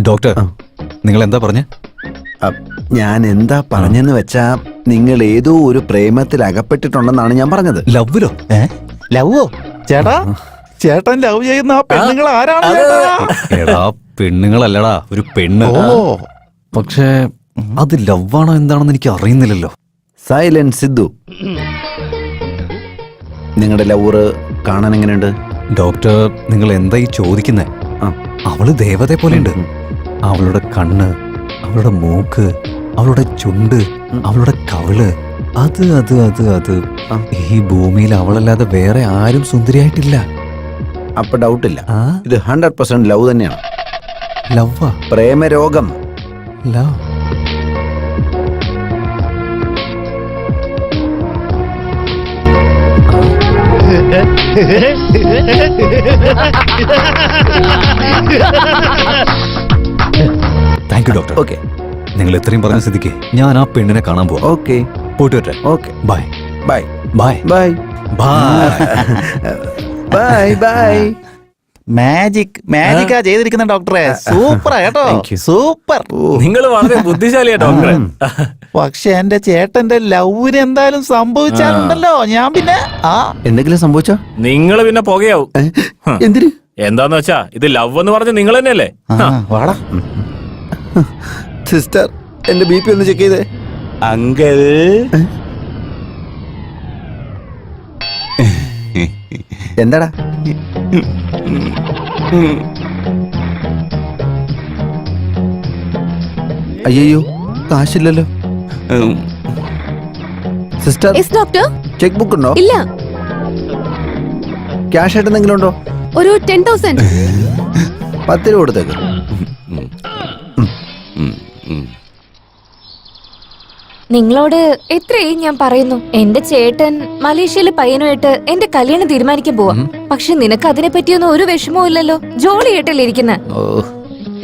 Doctor, നിങ്ങൾ എന്താ പറഞ്ഞ? ഞാൻ എന്താ പറഞ്ഞെന്ന് വെച്ചാ നിങ്ങൾ ഏതോ ഒരു പ്രേമത്തിൽ അകപ്പെട്ടിട്ടുണ്ടെന്നാണ് ഞാൻ പറഞ്ഞത്. ലவ்വിലോ? ലവോ? ചേട്ടാ, ചേട്ടൻ ലവ് ചെയ്യുന്ന ആ പെണ്ണുങ്ങൾ ആരാണ്? എടാ, പെണ്ണുങ്ങളല്ലടാ, ഒരു പെണ്ണ്. പക്ഷേ അത് ലവാണോ എന്താണെന്ന് എനിക്ക് അറിയുന്നില്ലല്ലോ. സൈലന്റ് സിദ്ധു, നിങ്ങളുടെ ലവറ് കാണാൻ എങ്ങനെയുണ്ട്? ഡോക്ടർ, നിങ്ങൾ എന്താ ഈ ചോദിക്കുന്നേ? അവള് ദേവതയെ പോലെയുണ്ട്. അവളുടെ കണ്ണ്, അവളുടെ മൂക്ക്, അവളുടെ ചുണ്ട്, അവളുടെ കവിള്, അത് അത് അത് അത് ഈ ഭൂമിയിൽ അവളല്ലാതെ വേറെ ആരും സുന്ദരിയായിട്ടില്ല. അപ്പൊ ഡൗട്ടില്ല, ഇത് 100% ലവ് തന്നെയാണ്. ലവ്വാ? പ്രേമരോഗം. Love? Thank you doctor. Okay, നിങ്ങൾ ഇത്രയും പറഞ്ഞ സ്ഥിതിക്ക് ഞാൻ ആ പെണ്ണിനെ കാണാൻ പോവാം. ഓക്കെ, പോയിട്ട് വരട്ടെ. Okay, bye bye bye bye bye bye bye. മാജിക്കാ ചെയ്തിരിക്കുന്ന ഡോക്ടറെ. സൂപ്പറാ കേട്ടോ, സൂപ്പർ. നിങ്ങൾ വളരെ ബുദ്ധിശാലിയാ ഡോക്ടറെ. പക്ഷെ എന്റെ ചേട്ടന്റെ ലവിന് എന്തായാലും സംഭവിച്ചാലുണ്ടല്ലോ, ഞാൻ പിന്നെ എന്തെങ്കിലും സംഭവിച്ചോ? നിങ്ങൾ പിന്നെ പുകയാവും. എന്തിന്? എന്താന്ന് വെച്ചാ ഇത് ലവ് എന്ന് പറഞ്ഞ നിങ്ങൾ തന്നെയല്ലേ? വാടാ സിസ്റ്റർ, എന്റെ BP ഒന്ന് ചെക്ക് ചെയ്തേ. അങ്കിൾ. എന്താടാ? അയ്യോ, കാശില്ലല്ലോ. സിസ്റ്റർ, ഡോക്ടർ, ചെക്ക് ബുക്ക് ഉണ്ടോ? ഇല്ല. ക്യാഷ് ആയിട്ട് എന്തെങ്കിലും ഉണ്ടോ? ഒരു 10,000. 10 രൂപ കൊടുത്തേക്ക്. നിങ്ങളോട് എത്രയായി ഞാൻ പറയുന്നു, എന്റെ ചേട്ടൻ മലേഷ്യയിലെ പയ്യനുമായിട്ട് എന്റെ കല്യാണം തീരുമാനിക്കാൻ പോവാ. പക്ഷെ നിനക്ക് അതിനെ പറ്റിയൊന്നും ഒരു വിഷമവും ഇല്ലല്ലോ, ജോളിയായിട്ടല്ലേ ഇരിക്കുന്ന.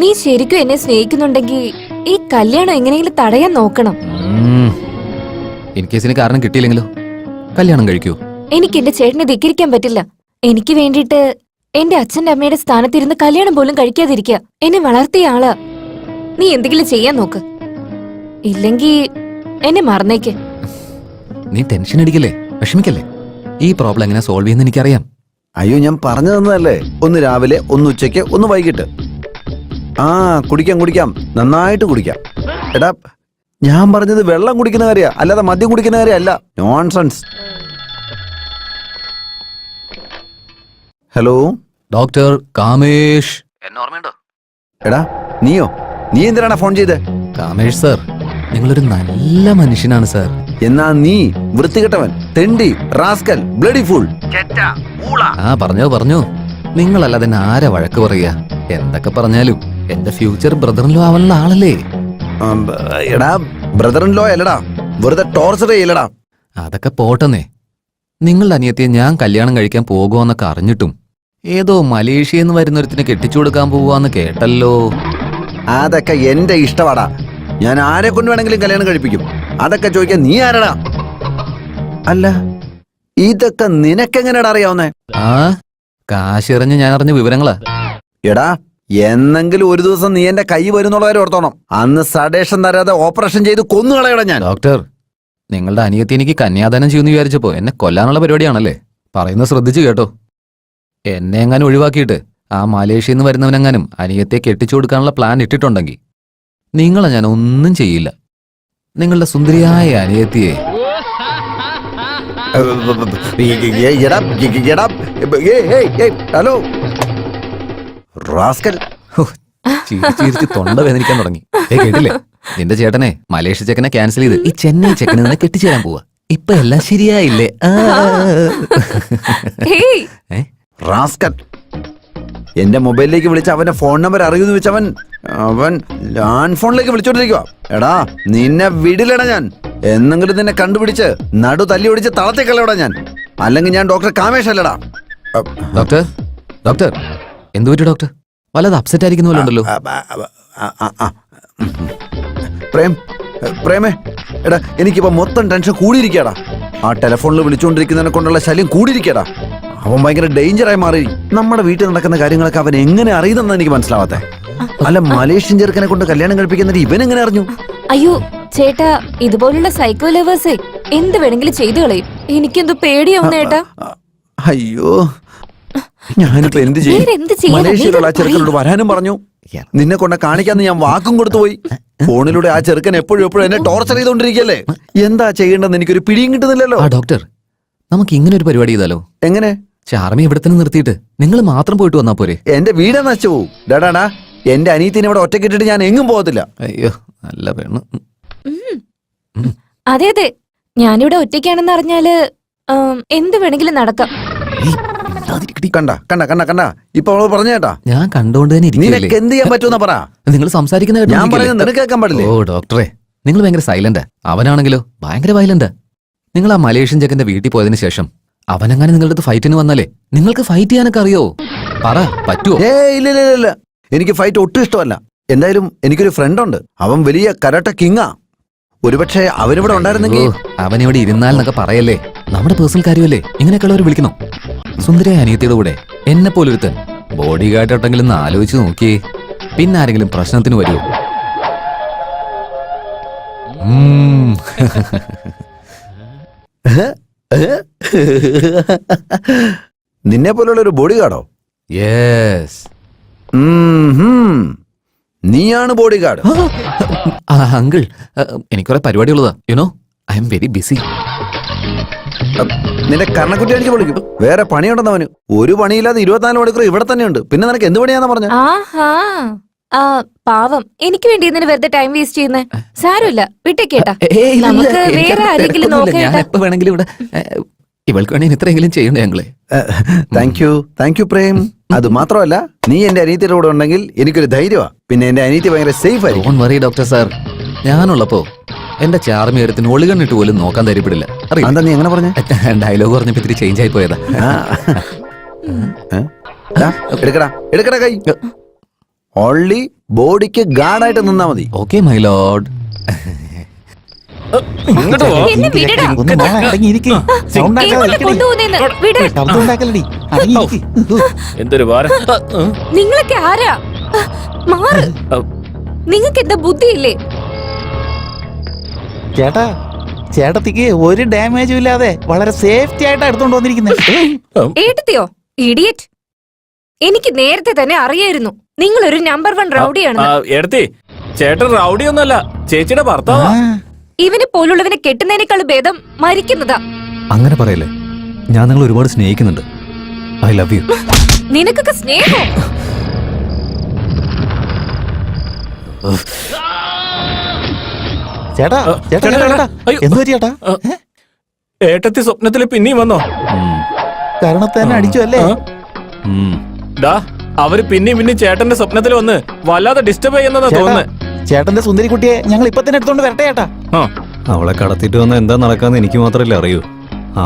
നീ ശരിക്കും എന്നെ സ്നേഹിക്കുന്നുണ്ടെങ്കിൽ ഈ കല്യാണം എങ്ങനെയെങ്കിലും തടയാൻ നോക്കണം. ഇൻകേസിന് കാരണം കിട്ടിയില്ലെങ്കിലോ? കല്യാണം കഴിക്കൂ. എനിക്ക് എന്റെ ചേട്ടനെ ധിക്കരിക്കാൻ പറ്റില്ല. എനിക്ക് വേണ്ടിയിട്ട് എന്റെ അച്ഛന്റെ അമ്മയുടെ സ്ഥാനത്തിരുന്ന് കല്യാണം പോലും കഴിക്കാതിരിക്കുക. എന്നെ വളർത്തിയ ആളാ. നീ എന്തെങ്കിലും ചെയ്യാൻ നോക്ക്, ഇല്ലെങ്കി എന്നെ മറന്നേക്ക്. നീ ടെൻഷൻ അടിക്കല്ലേ, വിഷമിക്കല്ലേ. ഈ പ്രോബ്ലം എങ്ങനെ സോൾവ് ചെയ്യുന്ന എനിക്കറിയാം. അയ്യോ, ഞാൻ പറഞ്ഞു തന്നതല്ലേ. ഒന്ന് രാവിലെ, ഒന്ന് ഉച്ചയ്ക്ക്, ഒന്ന് വൈകിട്ട്. കുടിക്കാം, നന്നായിട്ട് കുടിക്കാം. എടാ, ഞാൻ പറഞ്ഞത് വെള്ളം കുടിക്കുന്ന കാര്യ, അല്ലാതെ മദ്യം കുടിക്കുന്ന കാര്യ അല്ല. നോൺസെൻസ്. Hello doctor Kamesh. എന്നെ ഓർമ്മയുണ്ടോ? എടാ, നീ എന്തിനാണ് ഫോൺ ചെയ്തേ? കാമേഷ് സർ, നിങ്ങളൊരു നല്ല മനുഷ്യനാണ് സർ. എന്നാ നീ വൃത്തികെട്ടവൻ, തെണ്ടി, റാസ്കൽ, ബ്ലഡി ഫൂൾ. പറഞ്ഞു. നിങ്ങളല്ലാതെ എന്നെ ആരാ വഴക്ക് പറയാ? എന്തൊക്കെ പറഞ്ഞാലും എന്റെ ഫ്യൂച്ചർ ബ്രദറിൻ ലോ ആവാനുള്ള ആളല്ലേ. എടാ, ബ്രദർ ഇൻ ലോ അല്ലടാ, വെറുതെ ടോർച്ചർ ചെയ്യലടാ. അതൊക്കെ പോട്ടെന്നേ. നിങ്ങളുടെ അനിയത്തിയെ ഞാൻ കല്യാണം കഴിക്കാൻ പോകുമെന്നൊക്കെ അറിഞ്ഞിട്ടും ഏതോ മലേഷ്യയിൽ നിന്ന് വരുന്നൊരുത്തിന് കെട്ടിച്ചു കൊടുക്കാൻ പോവാന്ന് കേട്ടല്ലോ. അതൊക്കെ എന്റെ ഇഷ്ടവാടാ. ഞാൻ ആരെ കൊണ്ട് വേണമെങ്കിലും കല്യാണം കഴിപ്പിക്കും. അതൊക്കെ ചോദിക്കാൻ നീ ആരടാ? അല്ല, ഇതൊക്കെ നിനക്കെങ്ങനെയാടാ അറിയാവുന്നേ? കാശിറഞ്ഞ് ഞാൻ അറിഞ്ഞ വിവരങ്ങളാ. എടാ, എന്നെങ്കിലും ഒരു ദിവസം നീ എന്റെ കൈ വരുന്നുള്ളവരെ ഓർത്തോണം. അന്ന് സഡേഷൻ തരാതെ ഓപ്പറേഷൻ ചെയ്ത് കൊന്നുകളയടാ ഞാൻ. ഡോക്ടർ, നിങ്ങളുടെ അനിയത്തി എനിക്ക് കന്യാദാനം ചെയ്യുമെന്ന് വിചാരിച്ചപ്പോ എന്നെ കൊല്ലാനുള്ള പരിപാടിയാണല്ലേ? പറയുന്നത് ശ്രദ്ധിച്ചു കേട്ടോ. എന്നെ എങ്ങാനും ഒഴിവാക്കിയിട്ട് ആ മലേഷ്യയിൽ നിന്ന് വരുന്നവനെങ്ങാനും അനിയത്തെ കെട്ടിച്ചു കൊടുക്കാനുള്ള പ്ലാൻ ഇട്ടിട്ടുണ്ടെങ്കിൽ നിങ്ങളെ ഞാൻ ഒന്നും ചെയ്യില്ല. നിങ്ങളുടെ സുന്ദരിയായ അനിയത്തിയെ ഹലോ റാസ്കൽ. ചിരിച്ച് തൊണ്ട വേദനിക്കാൻ തുടങ്ങി. കേട്ടില്ലേ? നിന്റെ ചേട്ടനെ മലേഷ്യ ചെക്കനെ ക്യാൻസൽ ചെയ്ത് ഈ ചെന്നൈ ചെക്കനെ തന്നെ കെട്ടിച്ചു തരാൻ പോവാ. ഇപ്പൊ എല്ലാം ശരിയായില്ലേ? റാസ്കൽ, എന്റെ മൊബൈലിലേക്ക് വിളിച്ച അവന്റെ ഫോൺ നമ്പർ അറിയുമെന്ന് വെച്ച് അവൻ ലാൻഡ് ഫോണിലേക്ക് വിളിച്ചോണ്ടിരിക്കുക. എടാ, നിന്നെ വിടില്ലടാ ഞാൻ. എന്നെങ്കിലും നിന്നെ കണ്ടുപിടിച്ച് നടു തല്ലി ഒടിച്ച് തളത്തേക്കല്ലടാ ഞാൻ. അല്ലെങ്കിൽ ഞാൻ ഡോക്ടർ കാമേഷ് അല്ലടാ. ഡോക്ടർ എന്തു പറ്റി ഡോക്ടർ? വല്ലത് അപ്സെറ്റ് ആയിരിക്കുന്നുണ്ടല്ലോ. പ്രേമേ, എടാ, എനിക്കിപ്പോ മൊത്തം ടെൻഷൻ കൂടിയിരിക്കടാ. ആ ടെലിഫോണിൽ വിളിച്ചുകൊണ്ടിരിക്കുന്നതിനെ കൊണ്ടുള്ള ശല്യം കൂടിയിരിക്കടാ. അവൻ ഭയങ്കര ഡേഞ്ചറായി മാറി. നമ്മുടെ വീട്ടിൽ നടക്കുന്ന കാര്യങ്ങളൊക്കെ അവൻ എങ്ങനെ അറിയുന്നെന്ന് എനിക്ക് മനസ്സിലാവാത്തെ. അല്ല മലേഷ്യൻ ചെറുക്കനെ കൊണ്ട് കല്യാണം കഴിപ്പിക്കുന്നത് ഇവൻ എങ്ങനെ അറിഞ്ഞു? അയ്യോ ചേട്ടാ, ഇതുപോലുള്ള സൈക്കോ ലവേഴ്സേ എന്ത് വേണമെങ്കിലും ചെയ്തു കളയും. എനിക്കെന്തോ പേടിയാവുന്ന ചേട്ടാ. അയ്യോ, ഞാനിപ്പോ എന്ത് ചെയ്യും? വേറെന്ത് ചെയ്യാനാ? മലേഷ്യയിലുള്ള ആ നീ ചെറുക്കനോട് വരാനും പറഞ്ഞു. നിന്നെ കൊണ്ട് കാണിക്കാന്ന് ഞാൻ വാക്കും കൊടുത്തു പോയി. ഫോണിലൂടെ ആ ചെറുക്കൻ എപ്പോഴും എന്നെ ടോർച്ചർ ചെയ്തോണ്ടിരിക്കല്ലേ. എന്താ ചെയ്യേണ്ടെന്ന് എനിക്കൊരു പിടിയും കിട്ടുന്നില്ലല്ലോ. ആ ഡോക്ടർ, നമുക്ക് ഇങ്ങനെ ഒരു പരിപാടി ചെയ്താലോ? എങ്ങനെ? ചാർമി ഇവിടെ തന്നെ നിർത്തിയിട്ട് നിങ്ങൾ മാത്രം പോയിട്ട് വന്നാ പോരെ? എന്റെ വീട് നശിച്ചു പോവും. ഡാടാ, എന്റെ അനിയത്തിനെ ഇവിടെ ഒറ്റക്കിട്ടിട്ട് ഞാൻ എങ്ങും പോകത്തില്ല. അയ്യോ നല്ല പെണ്ണ്. അതെ അതെ, ഞാനിവിടെ ഒറ്റയ്ക്കാണെന്ന് അറിഞ്ഞാല് എന്ത് വേണമെങ്കിലും നടക്കാം. കണ്ട കണ്ട കണ്ട കണ്ട ഇപ്പൊ അവള് പറഞ്ഞ കേട്ടാ. ഞാൻ കണ്ടോണ്ട് തന്നെ നിനക്ക് ഇരിക്കുകയല്ലേ. എന്ത് ചെയ്യാൻ പറ്റുമെന്നാ പറ. നിങ്ങൾ സംസാരിക്കുന്ന കേട്ടോ ഞാൻ നിൽക്കില്ലേ? പറയുന്നത് നിനക്ക് കേൾക്കാൻ പാടില്ലേ? ഓ ഡോക്ടറെ, നിങ്ങൾ ഭയങ്കര സൈലന്റ്. അവനാണെങ്കിലോ ഭയങ്കര വയലന്റ്. നിങ്ങൾ ആ മലേഷ്യൻ ചെക്കന്റെ വീട്ടിൽ പോയതിനു ശേഷം അവനങ്ങനെ നിങ്ങളുടെ അടുത്ത് ഫൈറ്റിന് വന്നാലേ നിങ്ങൾക്ക് ഫൈറ്റ് ചെയ്യാനൊക്കെ അറിയോ? പറ, പറ്റുമോ? ഇല്ല ഇല്ല ഇല്ല, എനിക്ക് ഫൈറ്റ് ഒട്ടും ഇഷ്ടമല്ല. എന്തായാലും എനിക്കൊരു ഫ്രണ്ട് ഉണ്ട്. അവൻ വലിയ കരാട്ട കിങ്ങാ. ഒരുപക്ഷെ അവനിവിടെ ഉണ്ടായിരുന്നെങ്കിൽ. അവനിവിടെ ഇരുന്നാലെന്നൊക്കെ പറയല്ലേ, നമ്മുടെ പേഴ്സണൽ കാര്യമല്ലേ. ഇങ്ങനെയൊക്കെയുള്ളവർ വിളിക്കണോ? സുന്ദരിയായ അനിയത്തിയുടെ കൂടെ എന്നെ പോലൊരുത്തൻ ബോഡി ഗാർഡോട്ടെങ്കിലും ഒന്ന് ആലോചിച്ച് നോക്കിയേ. പിന്നെ ആരെങ്കിലും പ്രശ്നത്തിന് വരുമോ? നിന്നെ പോലുള്ള ഒരു ബോഡി ഗാർഡോ? യെസ്. നീയാണ് ബോഡി ഗാർഡ്? അങ്കിൾ, എനിക്കുറെ പരിപാടിയുള്ളതാ. You know, I am very busy. നിന്റെ കർണക്കുട്ടി അടിച്ച് പൊളിക്കും. വേറെ പണിയുണ്ടെന്ന് അവന്. ഒരു പണിയില്ലാതെ 24 മണിക്കൂർ ഇവിടെ തന്നെയുണ്ട്. പിന്നെ നിനക്ക് എന്ത് പണിയാന്നാ പറഞ്ഞ? ആഹാ, പാവം, എനിക്ക് വേണ്ടി എന്തിനു വെറുതെ ടൈം വേസ്റ്റ് ചെയ്യുന്നേ? സാരമില്ല, വിട്ടേക്കേട്ടാ. നമുക്ക് വേറെ ആരെങ്കിലും ഞാൻ നോക്കേട്ടാ. എപ്പോ വേണമെങ്കിലും ഇവിടെ ഇവൾക്ക് വേണമെങ്കിൽ ഇത്രയെങ്കിലും ചെയ്യണ്ടേ ഞങ്ങളെ? Thank you Prem. അത് മാത്രമല്ല, നീ എന്റെ അനിയത്തിയുടെ കൂടെ ഉണ്ടെങ്കിൽ എനിക്കൊരു ധൈര്യമാ. പിന്നെ എന്റെ അനിയത്തി ഭയങ്കര സേഫ് ആയിരിക്കും. ഡോണ്ട് വറി ഡോക്ടർ സാർ, ഞാനുള്ളപ്പോ എന്റെ ചാർമിയരത്തിന് ഒളികണ്ണിട്ട് പോലും നോക്കാൻ തരപ്പെടില്ല. എന്താ നീ എങ്ങനെ പറഞ്ഞ? ഡയലോഗ് പറഞ്ഞപ്പോ ഇത്തിരി ചേഞ്ച് ആയി പോയതാ. എടുക്കടാ എടുക്കടാ കൈ. ഓൺലി ബോഡിക്ക് ഗാർഡായിട്ട് നിന്നാ മതി. Okay my Lord. ഇങ്ങോട്ട് പോ. എന്നെ വിടടാ. ഒന്ന് മോളെ അടങ്ങിയിരിക്ക്. സൗണ്ട് ആക്കാതെ എങ്ങോട്ട് ഇരിക്കടി. കൊണ്ടുപോകുന്നേന്ന് വിട്. ശബ്ദം ഉണ്ടാക്കലടി. അടങ്ങിയിരിക്ക്. എന്തൊരു ഭാരം. നിങ്ങളൊക്കെ ആരാ? മാറ്. നിങ്ങൾക്ക് എന്താ ബുദ്ധിയില്ലേ? ചേട്ടാ, ചേട്ടത്തിക്ക് ഒരു ഡാമേജും ഇല്ലാതെ വളരെ സേഫ്റ്റി ആയിട്ടാ എടുത്തോണ്ട് വന്നിരിക്കുന്നത്. ഏട്ടത്തിയോ? ഇഡിയറ്റ്. എനിക്ക് നേരത്തെ തന്നെ അറിയായിരുന്നു നിങ്ങൾ ഒരു നമ്പർ 1 റൗഡിയാണെന്ന്. എടുത്തി, ചേട്ടൻ റൗഡി ഒന്നല്ല, ചേച്ചിയുടെ ഭർത്താവാ. ഇവനെ പോലുള്ളവനെ കെട്ടുന്നതിനേക്കാൾ ഭേദം മരിക്കുന്നതാ. അങ്ങനെ പറയല്ലേ, ഞാൻ നിങ്ങൾ ഒരുപാട് സ്നേഹിക്കുന്നുണ്ട്. I love you. നിനക്കൊക്കെ സ്നേഹം. ചേട്ടാ, ചേട്ടാ, ചേട്ടാ, ചേട്ടാ. അയ്യോ. എന്ത് പറ്റി ചേട്ടാ? ഏട്ടത്തി സ്വപ്നത്തിൽ പിന്നെയും വന്നോ? കാരണത്ത് തന്നെ അടിച്ചു അല്ലേ? ഡാ, അവര് പിന്നെയും ചേട്ടന്റെ സ്വപ്നത്തിൽ വന്ന് വല്ലാതെ ഡിസ്റ്റർബ് ചെയ്യുന്നതാ ചേട്ടാ, തോന്നുന്നത്. ചേട്ടന്റെ സുന്ദരി കുട്ടിയെ ഞങ്ങൾ ഇപ്പൊ തന്നെ എടുത്തോണ്ട് വരട്ടെ ചേട്ടാ. അവളെ കടത്തിട്ട് വന്ന എന്താ നടക്കാന്ന് എനിക്ക് മാത്രമല്ലേ അറിയൂ.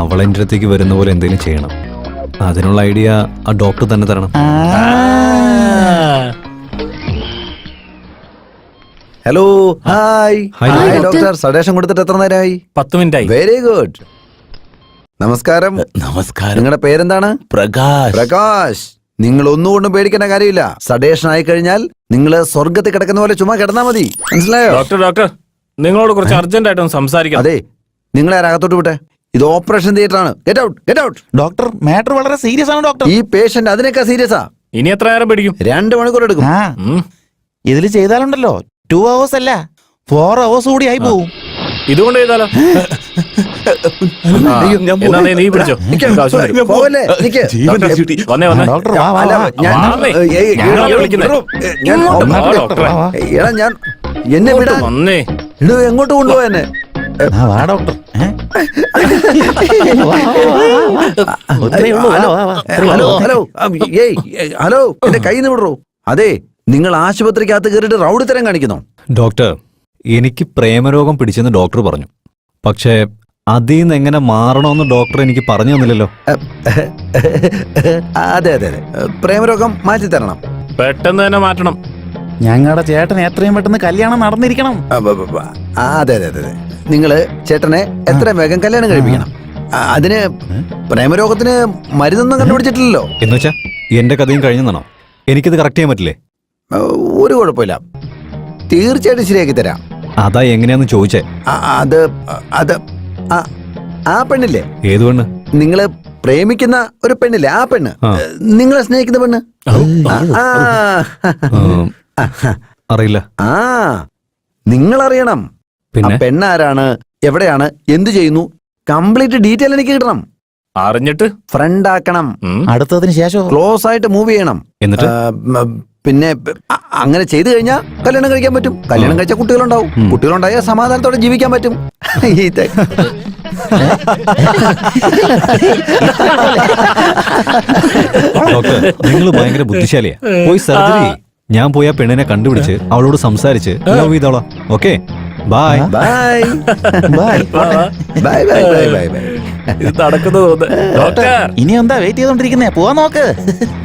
അവളെ എൻ്റെ അടുത്തേക്ക് വരുന്ന പോലെ എന്തെങ്കിലും ചെയ്യണം. അതിനുള്ള ഐഡിയ ആ ഡോക്ടർ തന്നെ തരണം. Hello, hi. Hi, hi doctor. Sedation കൊടുത്തിട്ട് എത്ര നേരമായി? 10 മിനിറ്റായി. Very good. നമസ്കാരം. നമസ്കാരം. നിങ്ങളുടെ പേരെന്താണ്? പ്രകാശ്. പ്രകാശ്. നിങ്ങൾ ഒന്നുകൊണ്ടും പേടിക്കേണ്ട കാര്യമില്ല. സഡേഷൻ ആയി കഴിഞ്ഞാൽ നിങ്ങൾ സ്വർഗത്തിൽ കിടക്കുന്ന പോലെ ചുമ്മാ കിടന്നാ മതി. മനസ്സിലായോ? ഡോക്ടർ, നിങ്ങളോട് കുറച്ച് അർജന്റ് ആയിട്ടൊന്ന് സംസാരിക്കണം. അതെ, നിങ്ങളെ അകത്തോട്ട് വിട്ടെ. ഇത് ഓപ്പറേഷൻ തിയേറ്റർ ആണ്. Get out, get out. Doctor, matter വളരെ സീരിയസ് ആണ് ഡോക്ടർ. ഈ പേഷ്യന്റ് അതിനേക്കാ സീരിയസാ. ഇനി എത്ര നേരം പിടിക്കും? 2 മണിക്കൂർ എടുക്കും. ആ, ഇതില് ചെയ്താലുണ്ടല്ലോ 2 hours അല്ല 4 hours കൂടി ആയി പോവും. ഇതുകൊണ്ട് ചെയ്താലോ? അയ്യോ, ഞാൻ എന്നാ നീ പിടിച്ചോ. ആവശ്യം വരും. പോവല്ലേ? നിക്ക്. വന്നേ. ഡോക്ടർ വാ, വാ, അല്ല, വാ. വാ. ഞാനാ വിളിക്കുന്നെ. ഇങ്ങോട്ട് വാ, വാ, ഡോക്ടറെ. വാ. എടാ, ഞാൻ എന്നെ വിടാ. വന്നേ. ഇടൂ, എങ്ങോട്ട് കൊണ്ടുപോവാ എന്നെ? ആ, വാ ഡോക്ടർ. Hello, hello. ഹലോ, എന്റെ കയ്യിൽ നിന്ന് വിടറോ. അതെ, നിങ്ങൾ ആശുപത്രിക്കകത്ത് കയറിയിട്ട് റൗഡിത്തരം കാണിക്കുന്നോ? ഡോക്ടർ, എനിക്ക് പ്രേമരോഗം പിടിച്ചെന്ന് ഡോക്ടർ പറഞ്ഞു. പക്ഷേ അതിൽ നിന്ന് എങ്ങനെ മാറണമെന്ന് ഡോക്ടർ എനിക്ക് പറഞ്ഞു തന്നില്ലല്ലോ. അതെ അതെ അതെ, പ്രേമരോഗം മാറ്റി തരണം. പെട്ടെന്ന് തന്നെ മാറ്റണം. ഞങ്ങളുടെ ചേട്ടൻ എത്രയും പെട്ടെന്ന് കല്യാണം നടന്നിരിക്കണം. അതെ അതെ അതെ, നിങ്ങള് ചേട്ടനെ എത്രയും വേഗം കല്യാണം കഴിപ്പിക്കണം. അതിന് പ്രേമരോഗത്തിന് മരുന്നൊന്നും കണ്ടുപിടിച്ചിട്ടില്ലല്ലോ. എന്നുവെച്ചാ എന്റെ കഥയും കഴിഞ്ഞെന്നാണോ? എനിക്കിത് കറക്റ്റ് ചെയ്യാൻ പറ്റില്ലേ? ഒരു കുഴപ്പമില്ല, തീർച്ചയായിട്ടും ശരിയാക്കി തരാം. അതാ എങ്ങനെയാന്ന് ചോദിച്ചേ. അത് അത് ആ- ആ പെണ്ണില്ലേ, ഏത് പെണ്ണ്? നിങ്ങള് പ്രേമിക്കുന്ന ഒരു പെണ്ണില്ലേ, ആ പെണ്ണ്, ആ. നിങ്ങളെ സ്നേഹിക്കുന്ന പെണ്ണ്. ആ, ഉം, അറിയില്ല. ആ നിങ്ങൾ അറിയണം. ആ പിന്നെ പെണ്ണാരാണ്, എവിടെയാണ്, എന്തു ചെയ്യുന്നു, കംപ്ലീറ്റ് ഡീറ്റെയിൽ എനിക്ക് കിട്ടണം. അറിഞ്ഞിട്ട് ഫ്രണ്ട് ആക്കണം, അടുത്തതിന് ശേഷം ക്ലോസ് ആയിട്ട് മൂവ് ചെയ്യണം. എന്നിട്ട് പിന്നെ അങ്ങനെ ചെയ്തു കഴിഞ്ഞാൽ കല്യാണം കഴിക്കാൻ പറ്റും. കല്യാണം കഴിച്ചാൽ കുട്ടികളുണ്ടാവും. കുട്ടികളുണ്ടായാൽ സമാധാനത്തോടെ ജീവിക്കാൻ പറ്റും. ഇത് ഡോക്ടർ, നിങ്ങൾ ഭയങ്കര ബുദ്ധിശാലിയാ. പോയി സർജറി ചെയ്യ്. ഞാൻ പോയി ആ പെണ്ണിനെ കണ്ടുപിടിച്ച് അവളോട് സംസാരിച്ച് ലവ് ചെയ്തോളാം. Okay, bye. Bye bye. Bye bye bye bye bye. ഇത് നടക്കുന്നു തോന്നുന്നു. ഡോക്ടർ, ഇനി എന്താ വെയിറ്റ് ചെയ്തോണ്ടിരിക്കുന്നേ? പോവാൻ നോക്ക്.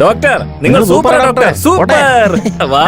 ഡോക്ടർ, നിങ്ങൾ സൂപ്പർ ഡോക്ടർ, സൂപ്പർ. വാ